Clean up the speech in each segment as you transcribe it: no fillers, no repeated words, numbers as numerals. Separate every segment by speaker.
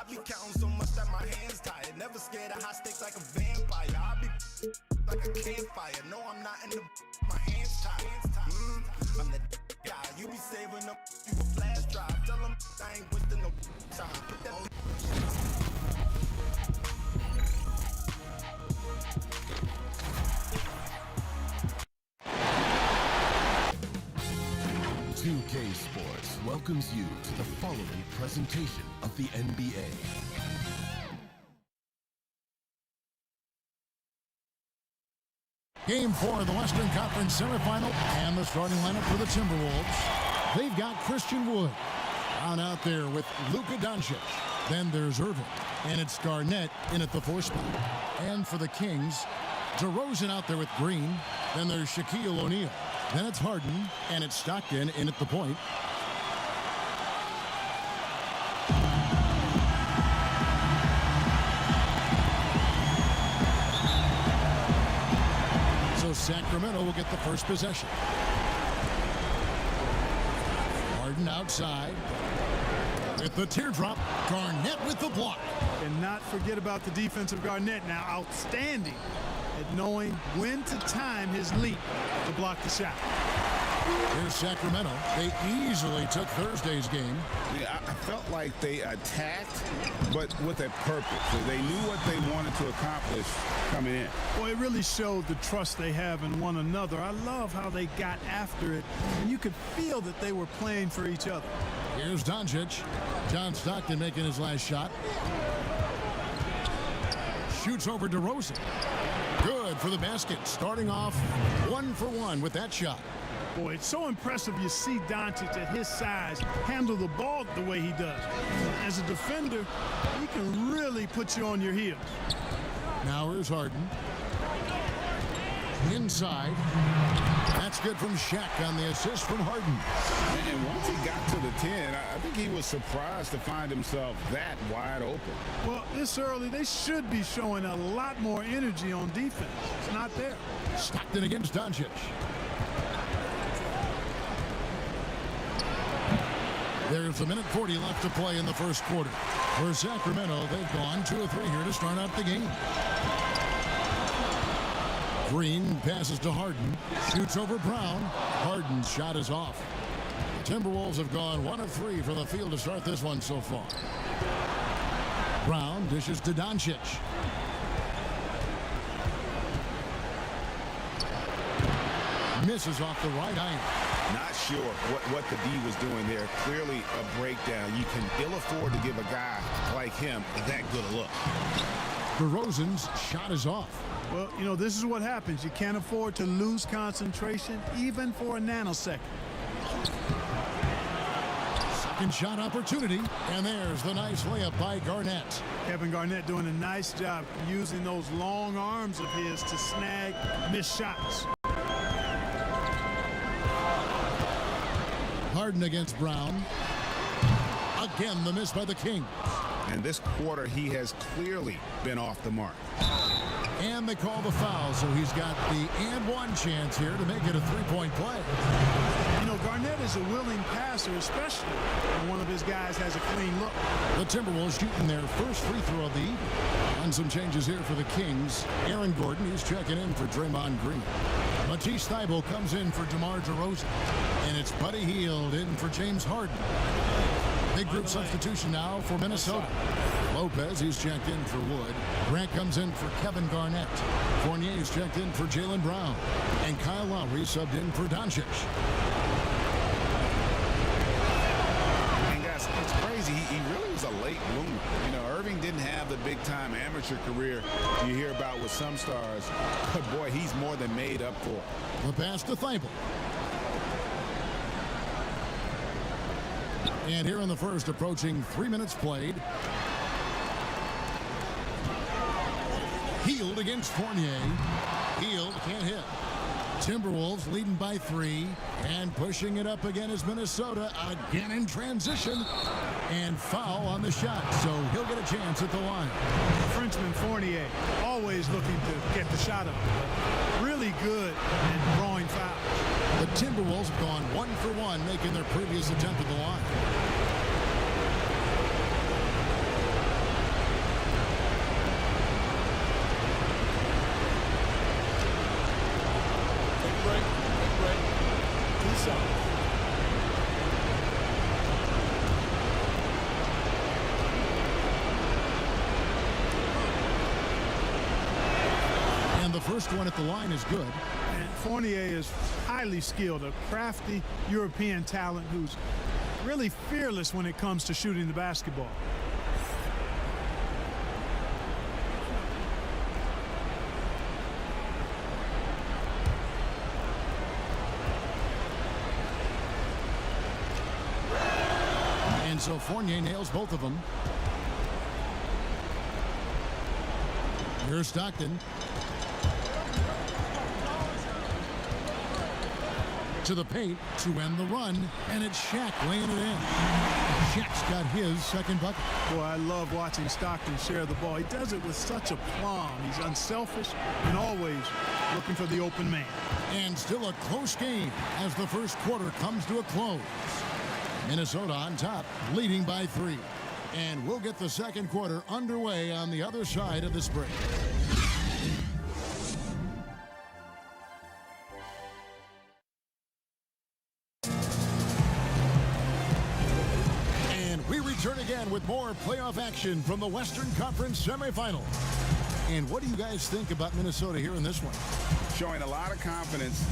Speaker 1: I be counting so much that my hands tired. Never scared of high stakes like a vampire. I be like a campfire. No, I'm not in the my hands tied. I'm the guy. You be saving up you a flash drive. Tell them I ain't wasting no time. Put that
Speaker 2: 2K Sports welcomes you to the following presentation of the NBA.
Speaker 3: Game 4 of the Western Conference semifinal and the starting lineup for the Timberwolves. They've got Christian Wood out there with Luka Doncic. Then there's Irving, and it's Garnett in at the 4 spot. And for the Kings, DeRozan out there with Green. Then there's Shaquille O'Neal. Then it's Harden, and it's Stockton in at the point. So Sacramento will get the first possession. Harden outside. With the teardrop, Garnett with the block.
Speaker 4: And not forget about the defensive Garnett now. Outstanding at knowing when to time his leap to block the shot.
Speaker 3: Here's Sacramento. They easily took Thursday's game.
Speaker 5: Yeah, I felt like they attacked, but with a purpose. They knew what they wanted to accomplish coming in.
Speaker 4: Well, it really showed the trust they have in one another. I love how they got after it, and you could feel that they were playing for each other.
Speaker 3: Here's Doncic. John Stockton making his last shot. Shoots over DeRozan. Good for the basket. Starting off 1 for 1 with that shot.
Speaker 4: Boy, it's so impressive you see Doncic at his size handle the ball the way he does. As a defender, he can really put you on your heels.
Speaker 3: Now here's Harden. Inside. That's good from Shaq on the assist from Harden.
Speaker 5: And once he got to the 10, I think he was surprised to find himself that wide open.
Speaker 4: Well, this early, they should be showing a lot more energy on defense. It's not there.
Speaker 3: Stockton against Doncic. There's a minute 40 left to play in the first quarter. For Sacramento, they've gone 2 of 3 here to start out the game. Green passes to Harden. Shoots over Brown. Harden's shot is off. The Timberwolves have gone 1 of 3 from the field to start this one so far. Brown dishes to Doncic. Misses off the right iron.
Speaker 5: Not sure what the D was doing there. Clearly a breakdown. You can ill afford to give a guy like him that good a look.
Speaker 3: DeRozan's shot is off.
Speaker 4: Well, you know, this is what happens. You can't afford to lose concentration even for a nanosecond.
Speaker 3: Second shot opportunity, and there's the nice layup by Garnett.
Speaker 4: Kevin Garnett doing a nice job using those long arms of his to snag missed shots.
Speaker 3: Harden against Brown. Again, the miss by the Kings.
Speaker 5: And this quarter, he has clearly been off the mark.
Speaker 3: And they call the foul, so he's got the and one chance here to make it a 3-point play.
Speaker 4: You know, Garnett is a willing passer, especially when one of his guys has a clean look.
Speaker 3: The Timberwolves shooting their first free throw of the evening. On some changes here for the Kings. Aaron Gordon, he's checking in for Draymond Green. Matisse Thybulle comes in for DeMar DeRozan. And it's Buddy Hield in for James Harden. Big group substitution now for Minnesota. Lopez, he's checked in for Wood. Grant comes in for Kevin Garnett. Fournier's checked in for Jaylen Brown. And Kyle Lowry subbed in for Doncic.
Speaker 5: And guys, it's crazy. He really was a late bloomer. You know, Irving didn't have the big-time amateur career you hear about with some stars. But boy, he's more than made up for.
Speaker 3: The pass to Thybulle. And here in the first, approaching 3 minutes played. Hield against Fournier. Hield can't hit. Timberwolves leading by 3 and pushing it up again is Minnesota again in transition and foul on the shot, so he'll get a chance at the line.
Speaker 4: Frenchman Fournier always looking to get the shot up. Really good at drawing fouls.
Speaker 3: The Timberwolves have gone 1 for 1, making their previous attempt at the line. first one at the line is good.
Speaker 4: And Fournier is highly skilled, a crafty European talent who's really fearless when it comes to shooting the basketball.
Speaker 3: And so Fournier nails both of them. Here's Stockton. To the paint to end the run, and it's Shaq laying it in. Shaq's got his second bucket.
Speaker 4: Boy, I love watching Stockton share the ball. He does it with such aplomb. He's unselfish and always looking for the open man.
Speaker 3: And still a close game as the first quarter comes to a close. Minnesota on top, leading by 3. And we'll get the second quarter underway on the other side of this break. And we return again with more playoff action from the Western Conference semifinals. And what do you guys think about Minnesota here in this one?
Speaker 5: Showing a lot of confidence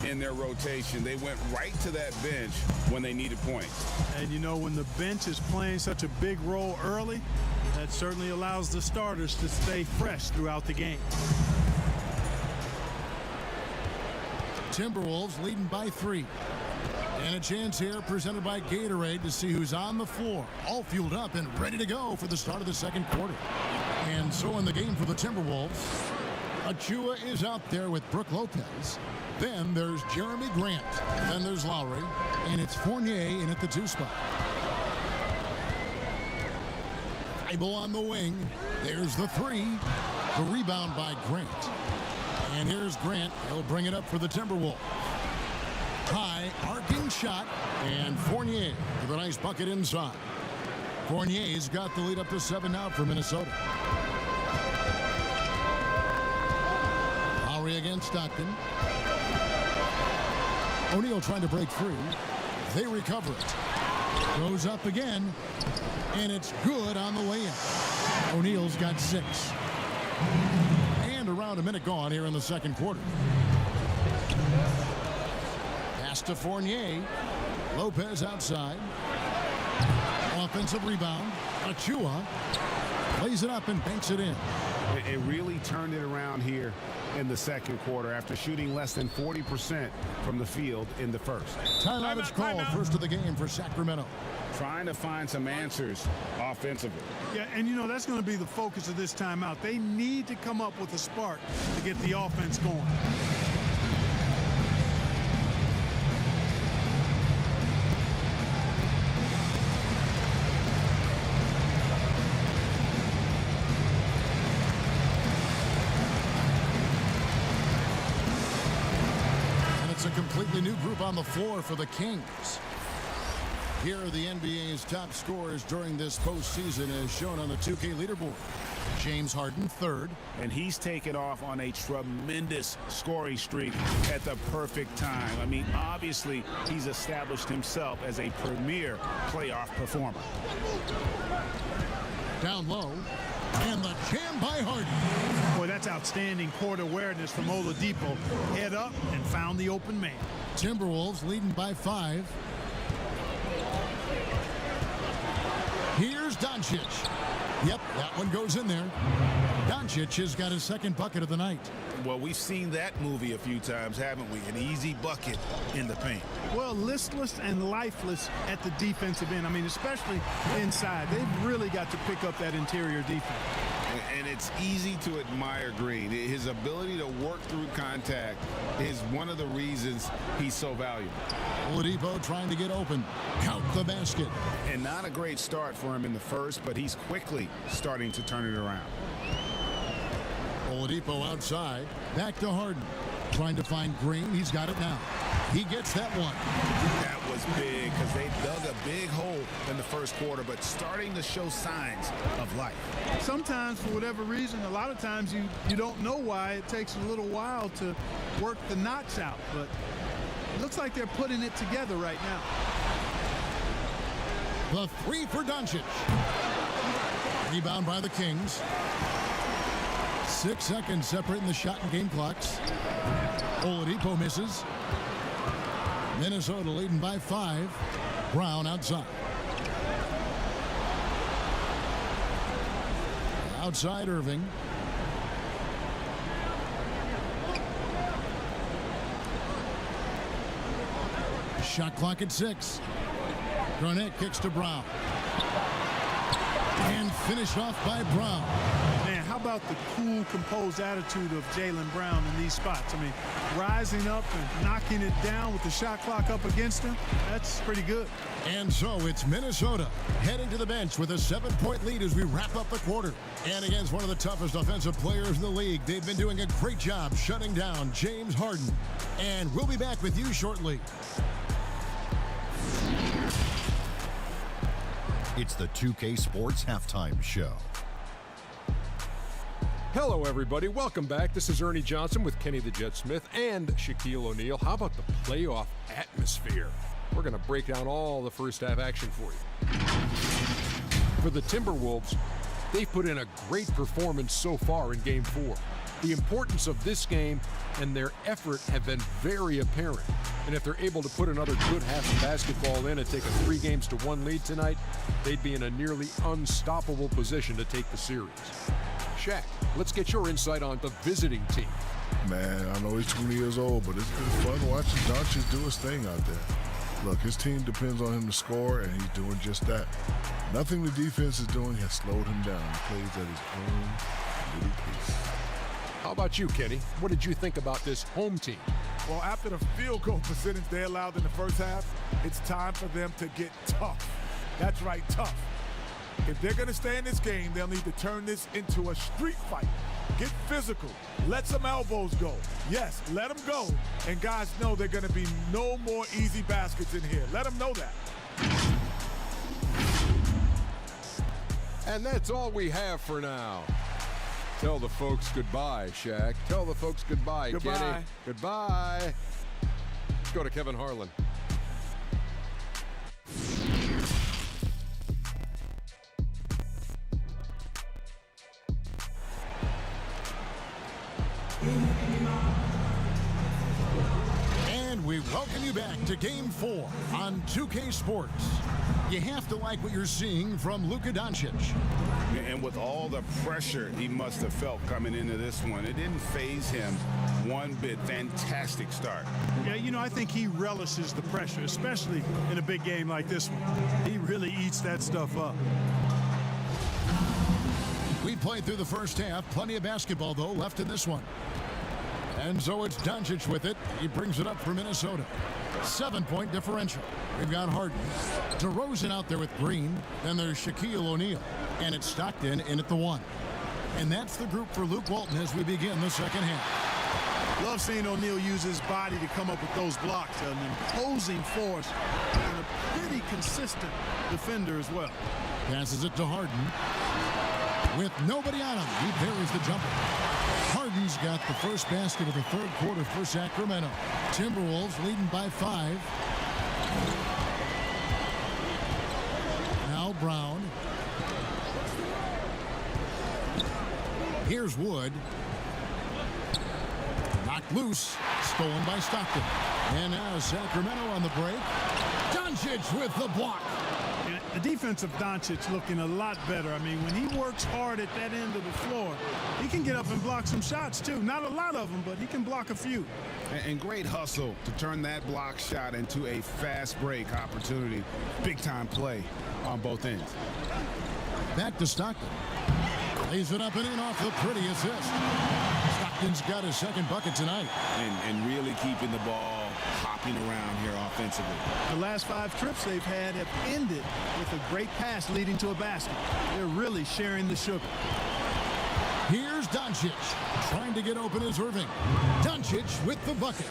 Speaker 5: in their rotation. They went right to that bench when they needed points.
Speaker 4: And you know, when the bench is playing such a big role early, that certainly allows the starters to stay fresh throughout the game.
Speaker 3: Timberwolves leading by 3. And a chance here presented by Gatorade to see who's on the floor, all fueled up and ready to go for the start of the second quarter. And so in the game for the Timberwolves, Achua is out there with Brook Lopez. Then there's Jeremy Grant. Then there's Lowry. And it's Fournier in at the 2 spot. Thibault on the wing. There's the 3. The rebound by Grant. And here's Grant. He'll bring it up for the Timberwolves. High arcing shot. And Fournier with a nice bucket inside. Fournier's got the lead up to 7 now for Minnesota. Lowry against Stockton. O'Neal trying to break free. They recover it. Goes up again. And it's good on the way in. O'Neal's got 6. And around a minute gone here in the second quarter. Pass to Fournier. Lopez outside. Offensive rebound. Achua plays it up and banks it in.
Speaker 5: It really turned it around here in the second quarter after shooting less than 40% from the field in the first.
Speaker 3: Timeout is called, first of the game for Sacramento.
Speaker 5: Trying to find some answers offensively.
Speaker 4: Yeah, and you know, that's going to be the focus of this timeout. They need to come up with a spark to get the offense going.
Speaker 3: It's a completely new group on the floor for the Kings. Here are the NBA's top scorers during this postseason as shown on the 2K leaderboard. James Harden, 3rd.
Speaker 5: And he's taken off on a tremendous scoring streak at the perfect time. I mean, obviously, he's established himself as a premier playoff performer.
Speaker 3: Down low. And the jam by Harden.
Speaker 4: Boy, that's outstanding court awareness from Oladipo. Head up and found the open man.
Speaker 3: Timberwolves leading by 5. Here's Doncic. Yep, that one goes in there. Doncic has got his second bucket of the night.
Speaker 5: Well, we've seen that movie a few times, haven't we? An easy bucket in the paint.
Speaker 4: Well, listless and lifeless at the defensive end. I mean, especially inside. They've really got to pick up that interior defense.
Speaker 5: And it's easy to admire Green. His ability to work through contact is one of the reasons he's so valuable.
Speaker 3: Oladipo trying to get open. Count the basket.
Speaker 5: And not a great start for him in the first, but he's quickly starting to turn it around.
Speaker 3: Oladipo outside. Back to Harden. Trying to find Green. He's got it now. He gets that one.
Speaker 5: That was big because they dug a big hole in the first quarter, but starting to show signs of life.
Speaker 4: Sometimes, for whatever reason, a lot of times you don't know why. It takes a little while to work the knots out, but it looks like they're putting it together right now.
Speaker 3: The 3 for Doncic. Rebound by the Kings. 6 seconds separating the shot and game clocks. Oladipo misses. Minnesota leading by 5. Brown outside. Outside Irving. Shot clock at 6. Garnett kicks to Brown. And finished off by Brown.
Speaker 4: Man, how about the cool, composed attitude of Jaylen Brown in these spots? I mean, rising up and knocking it down with the shot clock up against him, that's pretty good.
Speaker 3: And so it's Minnesota heading to the bench with a 7-point lead as we wrap up the quarter. And against one of the toughest offensive players in the league, they've been doing a great job shutting down James Harden. And we'll be back with you shortly.
Speaker 6: It's the 2K Sports Halftime Show.
Speaker 7: Hello, everybody. Welcome back. This is Ernie Johnson with Kenny the Jet Smith and Shaquille O'Neal. How about the playoff atmosphere? We're going to break down all the first half action for you. For the Timberwolves, they've put in a great performance so far in Game 4. The importance of this game and their effort have been very apparent. And if they're able to put another good half of basketball in and take a 3-1 lead tonight, they'd be in a nearly unstoppable position to take the series. Shaq, let's get your insight on the visiting team.
Speaker 8: Man, I know he's 20 years old, but it's been fun watching Doncic do his thing out there. Look, his team depends on him to score, and he's doing just that. Nothing the defense is doing has slowed him down. He plays at his own little pace.
Speaker 7: How about you, Kenny? What did you think about this home team?
Speaker 9: Well, after the field goal percentage they allowed in the first half, it's time for them to get tough. That's right, tough. If they're going to stay in this game, they'll need to turn this into a street fight. Get physical. Let some elbows go. Yes, let them go. And guys know they're going to be no more easy baskets in here. Let them know that.
Speaker 7: And that's all we have for now. Tell the folks goodbye, Shaq. Tell the folks goodbye,
Speaker 9: Goodbye.
Speaker 7: Kenny. Goodbye. Let's go to Kevin Harlan.
Speaker 3: And we welcome you back to Game 4 on 2K Sports. You have to like what you're seeing from Luka Doncic.
Speaker 5: And with all the pressure he must have felt coming into this one, it didn't faze him one bit. Fantastic start.
Speaker 4: Yeah, you know, I think he relishes the pressure, especially in a big game like this one. He really eats that stuff up.
Speaker 3: We played through the first half. Plenty of basketball, though, left in this one. And so it's Doncic with it. He brings it up for Minnesota. 7-point differential. We've got Harden. DeRozan out there with Green. Then there's Shaquille O'Neal. And it's Stockton in at the 1. And that's the group for Luke Walton as we begin the second half.
Speaker 4: Love seeing O'Neal use his body to come up with those blocks. An imposing force and a pretty consistent defender as well.
Speaker 3: Passes it to Harden. With nobody on him, he parries the jumper. Harden's got the first basket of the third quarter for Sacramento. Timberwolves leading by 5. Now Brown. Here's Wood. Knocked loose. Stolen by Stockton. And now Sacramento on the break. Doncic with the block.
Speaker 4: The defense of Doncic looking a lot better. I mean, when he works hard at that end of the floor, he can get up and block some shots, too. Not a lot of them, but he can block a few.
Speaker 5: And great hustle to turn that block shot into a fast break opportunity. Big-time play on both ends.
Speaker 3: Back to Stockton. Lays it up and in off the pretty assist. Stockton's got his second bucket tonight.
Speaker 5: And really keeping the ball hopping around here offensively.
Speaker 4: The last 5 trips they've had have ended with a great pass leading to a basket. They're really sharing the sugar.
Speaker 3: Here's Doncic. Trying to get open is Irving. Doncic with the bucket.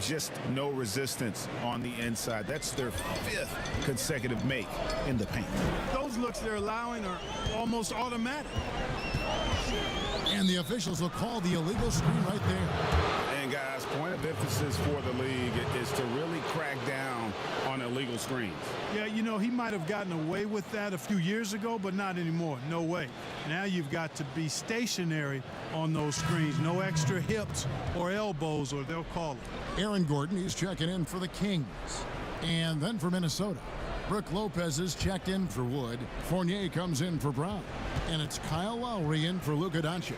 Speaker 5: Just no resistance on the inside. That's their 5th consecutive make in the paint.
Speaker 4: Those looks they're allowing are almost automatic.
Speaker 3: And the officials will call the illegal screen right there.
Speaker 5: And guys, point of emphasis for the league is to really crack down on illegal screens.
Speaker 4: Yeah, you know, he might have gotten away with that a few years ago, but not anymore. No way. Now you've got to be stationary on those screens. No extra hips or elbows, or they'll call it.
Speaker 3: Aaron Gordon, he's checking in for the Kings. And then for Minnesota, Brooke Lopez is checked in for Wood. Fournier comes in for Brown. And it's Kyle Lowry in for Luka Doncic.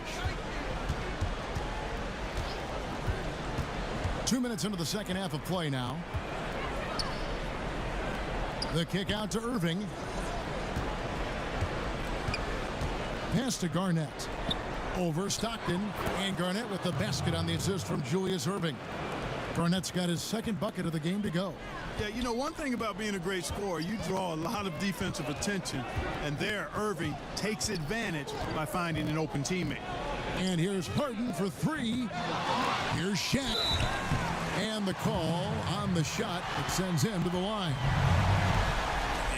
Speaker 3: 2 minutes into the second half of play now. The kick out to Irving. Pass to Garnett. Over Stockton. And Garnett with the basket on the assist from Julius Irving. Garnett's got his second bucket of the game to go.
Speaker 4: Yeah, you know, one thing about being a great scorer, you draw a lot of defensive attention. And there, Irving takes advantage by finding an open teammate.
Speaker 3: And here's Harden for three. Here's Shaq. And the call on the shot that sends him to the line.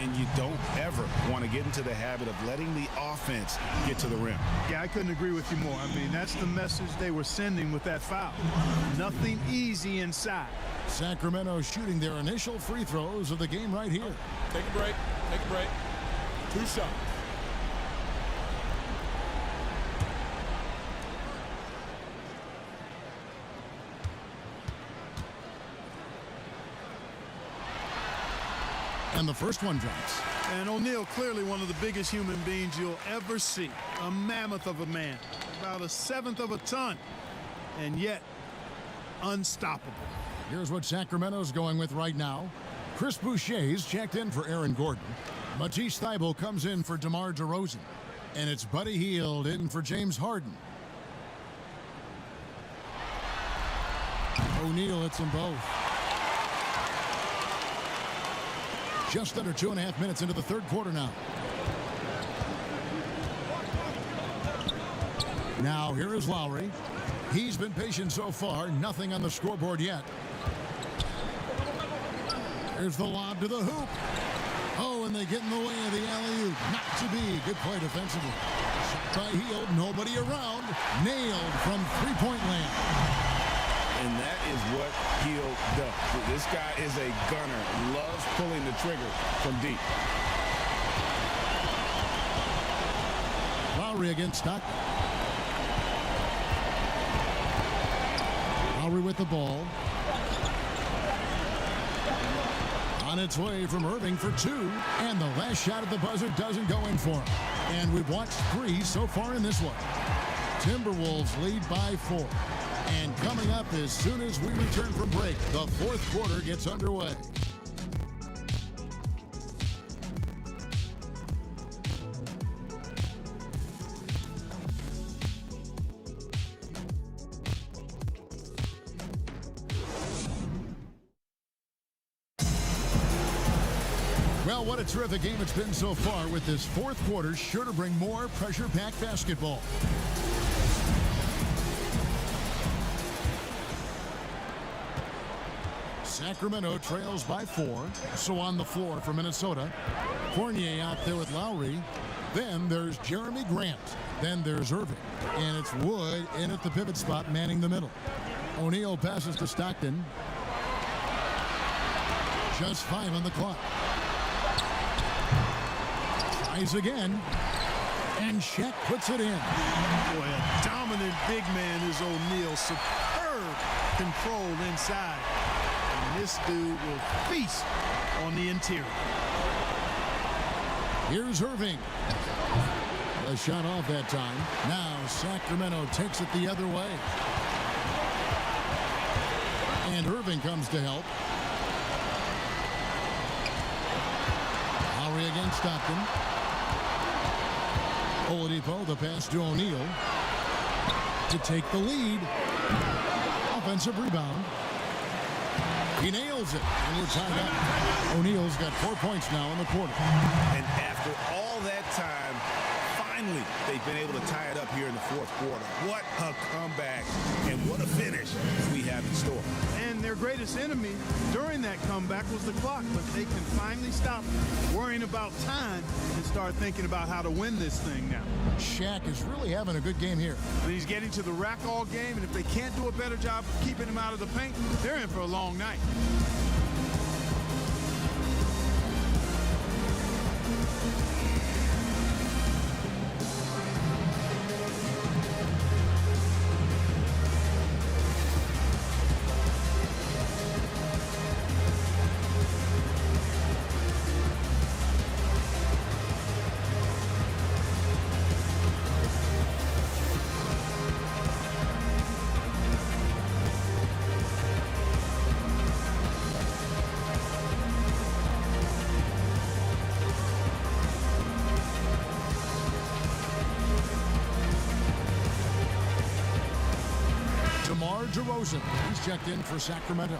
Speaker 5: And you don't ever want to get into the habit of letting the offense get to the rim.
Speaker 4: Yeah, I couldn't agree with you more. I mean, that's the message they were sending with that foul. Nothing easy inside.
Speaker 3: Sacramento shooting their initial free throws of the game right here.
Speaker 7: Take a break. Take a break. 2 shots.
Speaker 3: And the first one drops.
Speaker 4: And O'Neal, clearly one of the biggest human beings you'll ever see. A mammoth of a man. About 1/7 of a ton. And yet, unstoppable.
Speaker 3: Here's what Sacramento's going with right now. Chris Boucher's checked in for Aaron Gordon. Matisse Thybulle comes in for DeMar DeRozan. And it's Buddy Hield in for James Harden. O'Neal hits them both. Just under 2.5 minutes into the third quarter now. Now here is Lowry. He's been patient so far. Nothing on the scoreboard yet. Here's the lob to the hoop. Oh, and they get in the way of the alley-oop. Not to be. Good play defensively. Shot by Hield. Nobody around. Nailed from three-point land.
Speaker 5: And that is what Hield does. This guy is a gunner. Loves pulling the trigger from deep.
Speaker 3: Lowry against Stockton. Lowry with the ball. On its way from Irving for two. And the last shot at the buzzer doesn't go in for him. And we've watched 3 so far in this one. Timberwolves lead by 4. And coming up as soon as we return from break, the fourth quarter gets underway. Well, what a terrific game it's been so far, with this fourth quarter sure to bring more pressure-packed basketball. Sacramento trails by 4. So on the floor for Minnesota. Fournier out there with Lowry. Then there's Jeremy Grant. Then there's Irving. And it's Wood in at the pivot spot, manning the middle. O'Neal passes to Stockton. Just 5 on the clock. Tries again. And Shaq puts it in.
Speaker 4: Boy, a dominant big man is O'Neal. Superb control inside. And this dude will feast on the interior.
Speaker 3: Here's Irving. A shot off that time. Now Sacramento takes it the other way. And Irving comes to help. Lowry against Stockton. Oladipo, the pass to O'Neal to take the lead. Offensive rebound. He nails it, and we're tied up. O'Neal's got 4 points now in the quarter.
Speaker 5: And after all that time, Finally, they've been able to tie it up here in the fourth quarter. What a comeback and what a finish we have in store.
Speaker 4: And their greatest enemy during that comeback was the clock, but they can finally stop worrying about time and start thinking about how to win this thing now.
Speaker 3: Shaq is really having a good game here.
Speaker 4: And he's getting to the rack all game, and if they can't do a better job of keeping him out of the paint, they're in for a long night.
Speaker 3: DeRozan, he's checked in for Sacramento.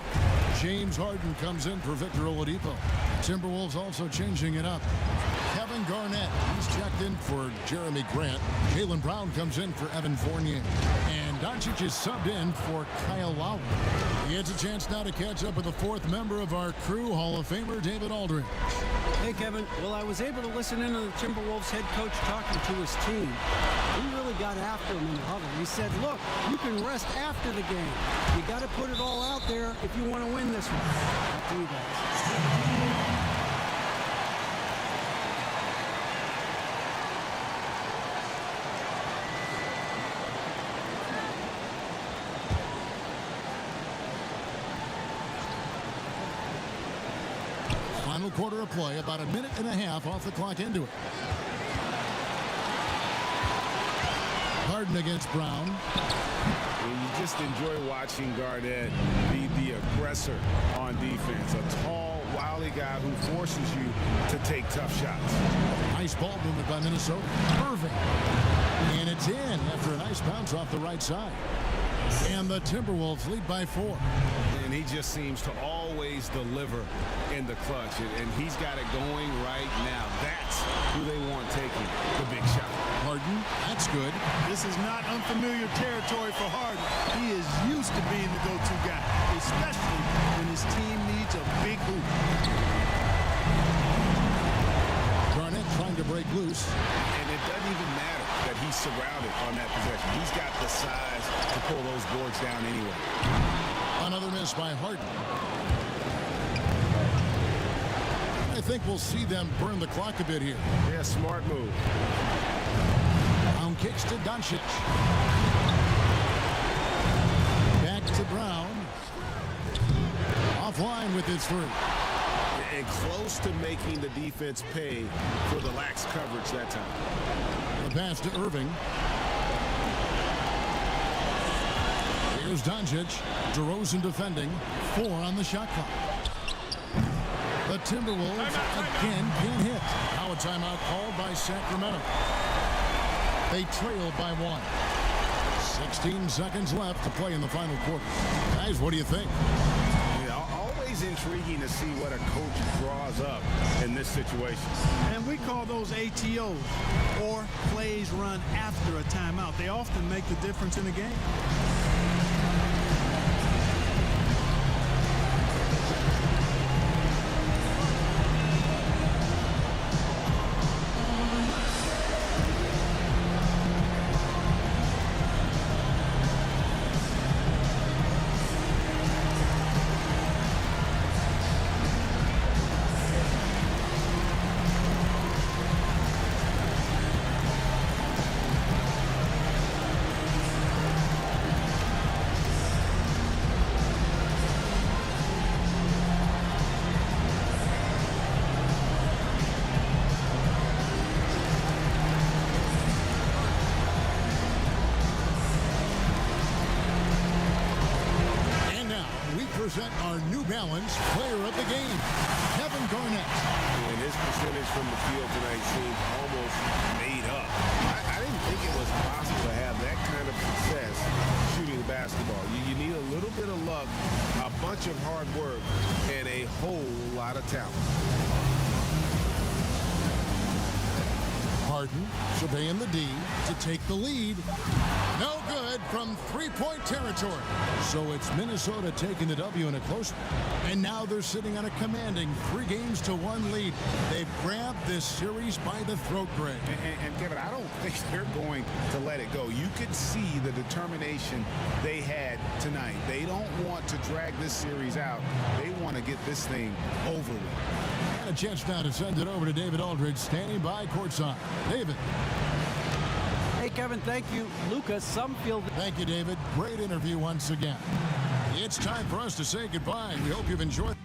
Speaker 3: James Harden comes in for Victor Oladipo. Timberwolves also changing it up. Kevin Garnett, he's checked in for Jeremy Grant. Jaylen Brown comes in for Evan Fournier. And Doncic is subbed in for Kyle Lowry. He gets a chance now to catch up with the fourth member of our crew, Hall of Famer David Aldridge.
Speaker 10: Hey, Kevin. Well, I was able to listen in to the Timberwolves head coach talking to his team. He really got after him in the huddle. He said, look, you can rest after the game. You got to put it all out there if you want to win this one. Back to you guys.
Speaker 3: Final quarter of play, about a minute and a half off the clock into it. Harden against Brown.
Speaker 5: You just enjoy watching Garnett be the aggressor on defense. A tall, wily guy who forces you to take tough shots.
Speaker 3: Nice ball movement by Minnesota. Irving. And it's in after a nice bounce off the right side. And the Timberwolves lead by 4.
Speaker 5: And he just seems to always deliver in the clutch. And he's got it going right now. That's who they want taking the big shot.
Speaker 3: Harden, that's good.
Speaker 4: This is not unfamiliar territory for Harden. He is used to being the go-to guy, especially when his team needs a big hoop.
Speaker 3: Garnett trying to break loose.
Speaker 5: And it doesn't even matter that he's surrounded on that possession. He's got the size to pull those boards down anyway.
Speaker 3: Another miss by Harden. I think we'll see them burn the clock a bit here.
Speaker 5: Yeah, smart move.
Speaker 3: Brown kicks to Doncic. Back to Brown. Offline with his three.
Speaker 5: And close to making the defense pay for the lax coverage that time.
Speaker 3: The pass to Irving. Here's Doncic. DeRozan defending. 4 on the shot clock. The Timberwolves again can't hit. Now a timeout called by Sacramento. They trail by 1. 16 seconds left to play in the final quarter. Guys, what do you think?
Speaker 5: Always intriguing to see what a coach draws up in this situation.
Speaker 4: And we call those ATOs, or plays run after a timeout. They often make the difference in a game.
Speaker 3: Our New Balance player of the game, Kevin Garnett.
Speaker 5: And his percentage from the field tonight seemed almost made up. I didn't think it was possible to have that kind of success shooting the basketball. You need a little bit of luck, a bunch of hard work, and a whole lot of talent.
Speaker 3: Gordon surveying the D to take the lead. No good from three-point territory. So it's Minnesota taking the W in a close one. And now they're sitting on a commanding 3-1 lead. They've grabbed this series by the throat, Greg.
Speaker 5: And Kevin, I don't think they're going to let it go. You could see the determination they had tonight. They don't want to drag this series out. They want to get this thing over with.
Speaker 3: And a chance now to send it over to David Aldridge, standing by courtside. David.
Speaker 10: Hey, Kevin, thank you. Lucas, some feel...
Speaker 3: Thank you, David. Great interview once again. It's time for us to say goodbye. We hope you've enjoyed...